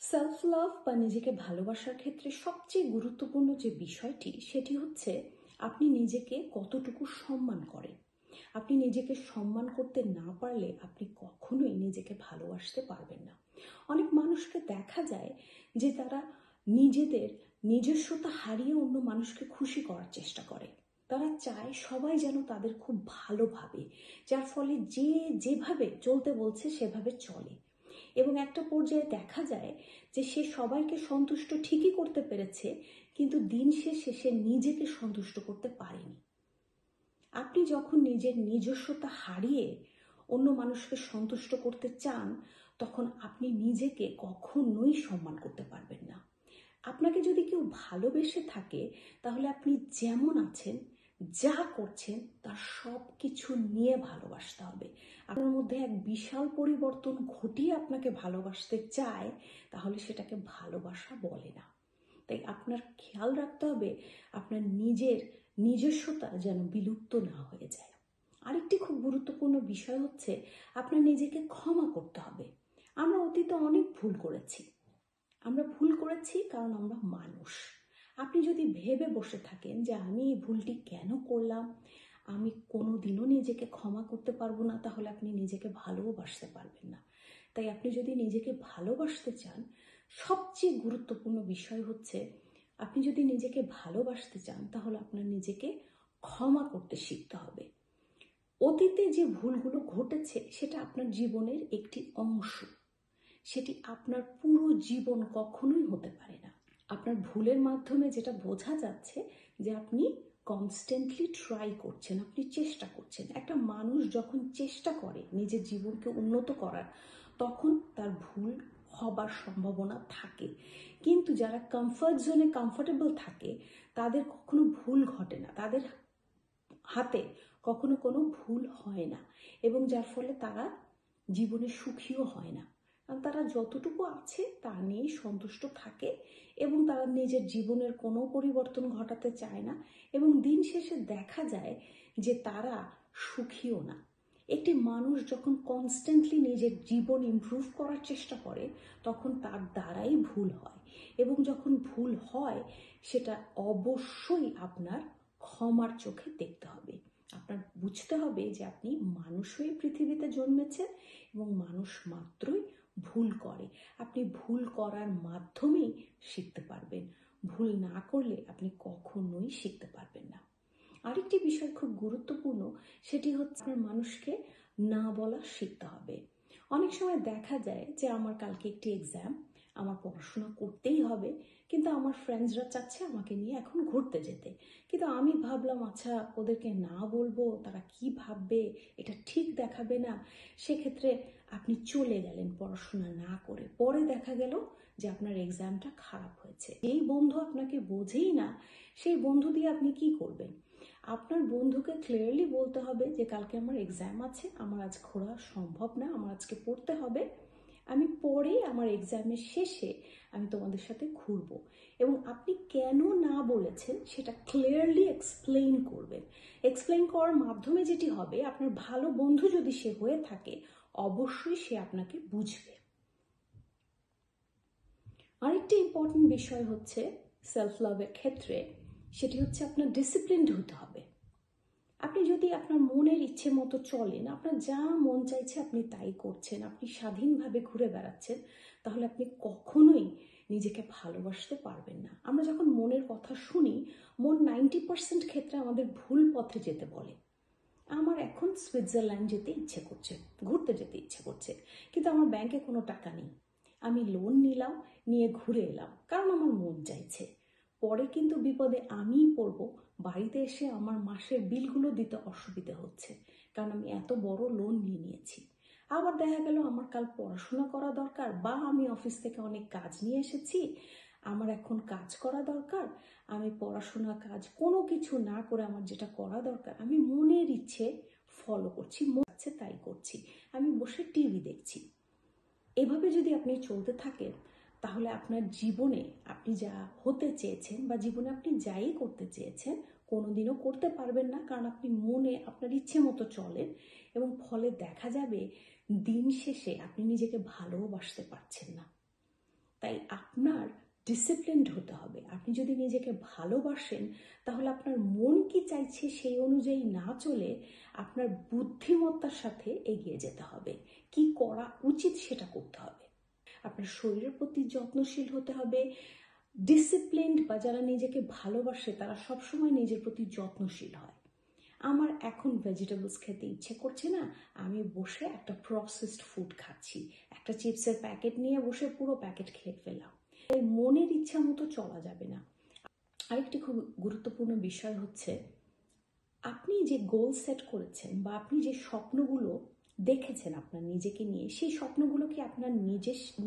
Self love বা নিজেকে ভালোবাসার ক্ষেত্রে সবচেয়ে গুরুত্বপূর্ণ যে বিষয়টি সেটি হচ্ছে আপনি নিজেকে কতটুকু সম্মান করেন। আপনি নিজেকে সম্মান করতে না পারলে আপনি কখনোই নিজেকে ভালোবাসতে পারবেন না। অনেক মানুষকে দেখা যায় যে তারা নিজেদের নিজস্বতা হারিয়ে অন্য মানুষকে খুশি করার চেষ্টা করে। তারা চায় সবাই যেন তাদের খুব ভালো ভাবে, যার ফলে যে যেভাবে চলতে বলছে সেভাবে চলে। এবং একটা পর্যায়ে দেখা যায় যে সে সবাইকে সন্তুষ্ট ঠিকই করতে পেরেছে, কিন্তু দিন শেষে সে নিজেকে সন্তুষ্ট করতে পারেনি। আপনি যখন নিজের নিজস্বতা হারিয়ে অন্য মানুষকে সন্তুষ্ট করতে চান, তখন আপনি নিজেকে কখনোই সম্মান করতে পারবেন না। আপনাকে যদি কেউ ভালোবেসে থাকে, তাহলে আপনি যেমন আছেন, যা করছেন তার সব কিছু নিয়ে ভালোবাসতে হবে। আপনার মধ্যে এক বিশাল পরিবর্তন ঘটিয়ে আপনাকে ভালোবাসতে চায়, তাহলে সেটাকে ভালোবাসা বলে না। তাই আপনার খেয়াল রাখতে হবে আপনার নিজস্বতা যেন বিলুপ্ত না হয়ে যায়। আরেকটি খুব গুরুত্বপূর্ণ বিষয় হচ্ছে আপনার নিজেকে ক্ষমা করতে হবে। আমরা অতীতে অনেক ভুল করেছি। কারণ আমরা মানুষ। আপনি যদি ভেবে বসে থাকেন যে আমি এই ভুলটি কেন করলাম, আমি কোনোদিনও নিজেকে ক্ষমা করতে পারবো না, তাহলে আপনি নিজেকে ভালোবাসতে পারবেন না। তাই আপনি যদি নিজেকে ভালোবাসতে চান, সবচেয়ে গুরুত্বপূর্ণ বিষয় হচ্ছে আপনি যদি নিজেকে ভালোবাসতে চান, তাহলে আপনার নিজেকে ক্ষমা করতে শিখতে হবে। অতীতে যে ভুলগুলো ঘটেছে সেটা আপনার জীবনের একটি অংশ, সেটি আপনার পুরো জীবন কখনোই হতে পারে না। আপনার ভুলের মাধ্যমে যেটা বোঝা যাচ্ছে যে আপনি কনস্ট্যান্টলি ট্রাই করছেন, আপনি চেষ্টা করছেন। একটা মানুষ যখন চেষ্টা করে নিজের জীবনকে উন্নত করার, তখন তার ভুল হবার সম্ভাবনা থাকে। কিন্তু যারা কমফর্ট জোনে কমফোর্টেবল থাকে, তাদের কখনো ভুল ঘটে না, তাদের হাতে কখনো কোনো ভুল হয় না, এবং যার ফলে তারা জীবনে সুখীও হয় না। কারণ তারা যতটুকু আছে তা নিয়েই সন্তুষ্ট থাকে, এবং তারা নিজের জীবনের কোনো পরিবর্তন ঘটাতে চায় না, এবং দিন শেষে দেখা যায় যে তারা সুখীও না। একটি মানুষ যখন কনস্ট্যান্টলি নিজের জীবন ইমপ্রুভ করার চেষ্টা করে, তখন তার দ্বারাই ভুল হয়, এবং যখন ভুল হয় সেটা অবশ্যই আপনার ক্ষমার চোখে দেখতে হবে। আপনার বুঝতে হবে যে আপনি মানুষ হয়ে পৃথিবীতে জন্মেছেন, এবং মানুষ মাত্রই ভুল করে। আপনি ভুল করার মাধ্যমেই শিখতে পারবেন। ভুল না করলে আপনি কখনোই শিখতে পারবেন না। আরেকটি বিষয় খুব গুরুত্বপূর্ণ, সেটি হচ্ছে আপনার মানুষকে না বলা শিখতে হবে। অনেক সময় দেখা যায় যে আমার কালকে একটি এক্সাম, আমার পড়াশোনা করতেই হবে, কিন্তু আমার ফ্রেন্ডসরা চাচ্ছে আমাকে নিয়ে এখন ঘুরতে যেতে। কিন্তু আমি ভাবলাম আচ্ছা ওদেরকে না বলবো, তারা কি ভাববে, এটা ঠিক দেখাবে না। সেক্ষেত্রে আপনি চলে গেলেন পড়াশোনা না করে। পরে দেখা গেল যে আপনার এক্সামটা খারাপ হয়েছে। এই বন্ধু আপনাকে বোঝেই না, সেই বন্ধু দিয়ে আপনি কি করবেন? আপনার বন্ধুকে ক্লিয়ারলি বলতে হবে যে কালকে আমার এক্সাম আছে, আমার আজ ঘোরা সম্ভব না, আমার আজকে পড়তে হবে, আমি পরে আমার এক্সামের শেষে আমি তোমাদের সাথে ঘুরবো। এবং আপনি কেন না বলেছেন সেটা ক্লিয়ারলি এক্সপ্লেইন করবেন। এক্সপ্লেইন করার মাধ্যমে যেটি হবে, আপনার ভালো বন্ধু যদি সে হয়ে থাকে, অবশ্যই সে আপনাকে বুঝবে। আরেকটি ইম্পর্টেন্ট বিষয় হচ্ছে সেলফ লাভের ক্ষেত্রে, সেটি হচ্ছে আপনার ডিসিপ্লিনড হতে হবে। আপনি যদি আপনার মনের ইচ্ছে মতো চলেন, আপনার যা মন চাইছে আপনি তাই করছেন, আপনি স্বাধীনভাবে ঘুরে বেড়াচ্ছেন, তাহলে আপনি কখনোই নিজেকে ভালোবাসতে পারবেন না। আমরা যখন মনের কথা শুনি, মন 90% ক্ষেত্রে আমাদের ভুল পথে যেতে বলে। আমার এখন সুইজারল্যান্ড যেতে ইচ্ছে করছে, ঘুরতে যেতে ইচ্ছে করছে, কিন্তু আমার ব্যাংকে কোনো টাকা নেই। আমি লোন নিলাম, নিয়ে ঘুরে এলাম কারণ আমার মন চাইছে। পরে কিন্তু বিপদে আমিই পড়বো, বাড়িতে এসে আমার মাসের বিলগুলো দিতে অসুবিধা হচ্ছে, কারণ আমি এত বড় লোন নিয়ে নিয়েছি। আবার দেখা গেল আমার কাল পড়াশোনা করা দরকার, বা আমি অফিস থেকে অনেক কাজ নিয়ে এসেছি, আমার এখন কাজ করা দরকার। আমি পড়াশোনা কাজ কোনো কিছু না করে আমার যেটা করা দরকার আমি মনের ইচ্ছে ফলো করছি, মন চাচ্ছে তাই করছি, আমি বসে টিভি দেখছি। এভাবে যদি আপনি চলতে থাকেন, তাহলে আপনার জীবনে আপনি যা হতে চেয়েছেন বা জীবনে আপনি যাই করতে চেয়েছেন কোনোদিনও করতে পারবেন না, কারণ আপনি মনে আপনার ইচ্ছে মতো চলেন, এবং ফলে দেখা যাবে দিন শেষে আপনি নিজেকে ভালোবাসতে পারছেন না। তাই আপনার ডিসিপ্লিনড হতে হবে। আপনি যদি নিজেকে ভালোবাসেন তাহলে আপনার মন কি চাইছে সেই অনুযায়ী না চলে আপনার বুদ্ধিমত্তার সাথে এগিয়ে যেতে হবে। কি করা উচিত সেটা করতে হবে। আপনার শরীরের প্রতি যত্নশীল হতে হবে। ডিসিপ্লিনড বা যারা নিজেকে ভালোবাসে তারা সবসময় নিজের প্রতি যত্নশীল হয়। আমার এখন ভেজিটেবলস খেতে ইচ্ছে করছে না, আমি বসে একটা প্রসেসড ফুড খাচ্ছি, একটা চিপসের প্যাকেট নিয়ে বসে পুরো প্যাকেট খেয়ে ফেললাম। তাই মনের ইচ্ছা মতো চলা যাবে না। আরেকটি খুব গুরুত্বপূর্ণ বিষয় হচ্ছে, আপনি যে গোল সেট করেছেন বা আপনি যে স্বপ্নগুলো দেখেছেন আপনার নিজেকে নিয়ে, সেই স্বপ্নগুলো কি আপনার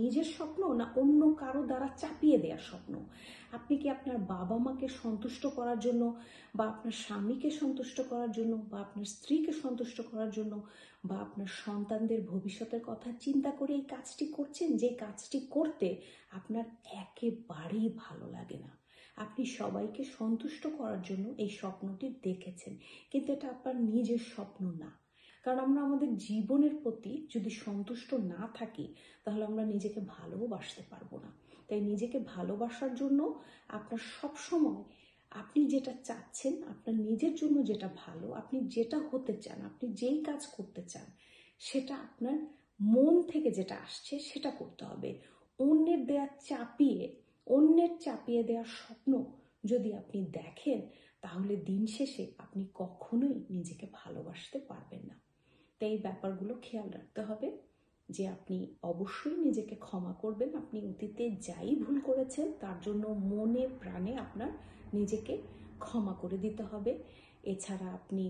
নিজের স্বপ্ন না অন্য কারো দ্বারা চাপিয়ে দেওয়ার স্বপ্ন? আপনি কি আপনার বাবা মাকে সন্তুষ্ট করার জন্য বা আপনার স্বামীকে সন্তুষ্ট করার জন্য বা আপনার স্ত্রীকে সন্তুষ্ট করার জন্য বা আপনার সন্তানদের ভবিষ্যতের কথা চিন্তা করে এই কাজটি করছেন, যে কাজটি করতে আপনার একেবারেই ভালো লাগে না? আপনি সবাইকে সন্তুষ্ট করার জন্য এই স্বপ্নটি দেখেছেন, কিন্তু এটা আপনার নিজের স্বপ্ন না। কারণ আমরা আমাদের জীবনের প্রতি যদি সন্তুষ্ট না থাকি তাহলে আমরা নিজেকে ভালোবাসতে পারবো না। তাই নিজেকে ভালোবাসার জন্য আপনার সব সময় আপনি যেটা চাচ্ছেন, আপনার নিজের জন্য যেটা ভালো, আপনি যেটা হতে চান, আপনি যেই কাজ করতে চান, সেটা আপনার মন থেকে যেটা আসছে সেটা করতে হবে। অন্যের চাপিয়ে দেওয়ার স্বপ্ন যদি আপনি দেখেন তাহলে দিন শেষে আপনি কখনোই নিজেকে ভালোবাসতে পারবেন না। তাই এই ব্যাপারগুলো খেয়াল রাখতে হবে যে আপনি অবশ্যই নিজেকে ক্ষমা করবেন। আপনি অতীতে যাই ভুল করেছেন তার জন্য মনে প্রাণে আপনার নিজেকে ক্ষমা করে দিতে হবে। এছাড়া আপনি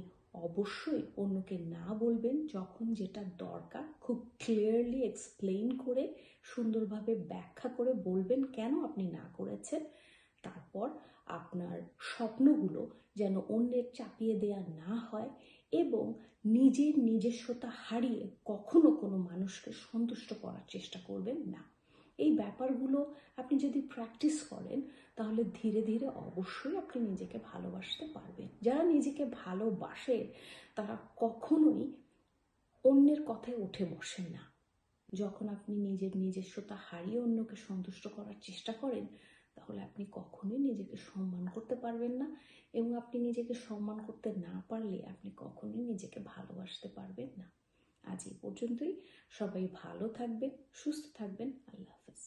অবশ্যই অন্যকে না বলবেন, যখন যেটা দরকার খুব ক্লিয়ারলি এক্সপ্লেইন করে সুন্দরভাবে ব্যাখ্যা করে বলবেন কেন আপনি না করেছেন। তারপর আপনার স্বপ্নগুলো যেন অন্যের চাপিয়ে দেয়া না হয় এবং নিজের নিজস্বতা হারিয়ে কখনো কোনো মানুষকে সন্তুষ্ট করার চেষ্টা করবেন না। এই ব্যাপারগুলো আপনি যদি প্র্যাকটিস করেন তাহলে ধীরে ধীরে অবশ্যই আপনি নিজেকে ভালোবাসতে পারবেন। যারা নিজেকে ভালোবাসে তারা কখনোই অন্যের কথায় উঠে বসেন না। যখন আপনি নিজের নিজস্বতা হারিয়ে অন্যকে সন্তুষ্ট করার চেষ্টা করেন তাহলে আপনি কখনোই নিজেকে সম্মান করতে পারবেন না, এবং আপনি নিজেকে সম্মান করতে না পারলে আপনি কখনোই নিজেকে ভালোবাসতে পারবেন না। আজ এই পর্যন্তই। সবাই ভালো থাকবেন, সুস্থ থাকবেন। আল্লাহ হাফেজ।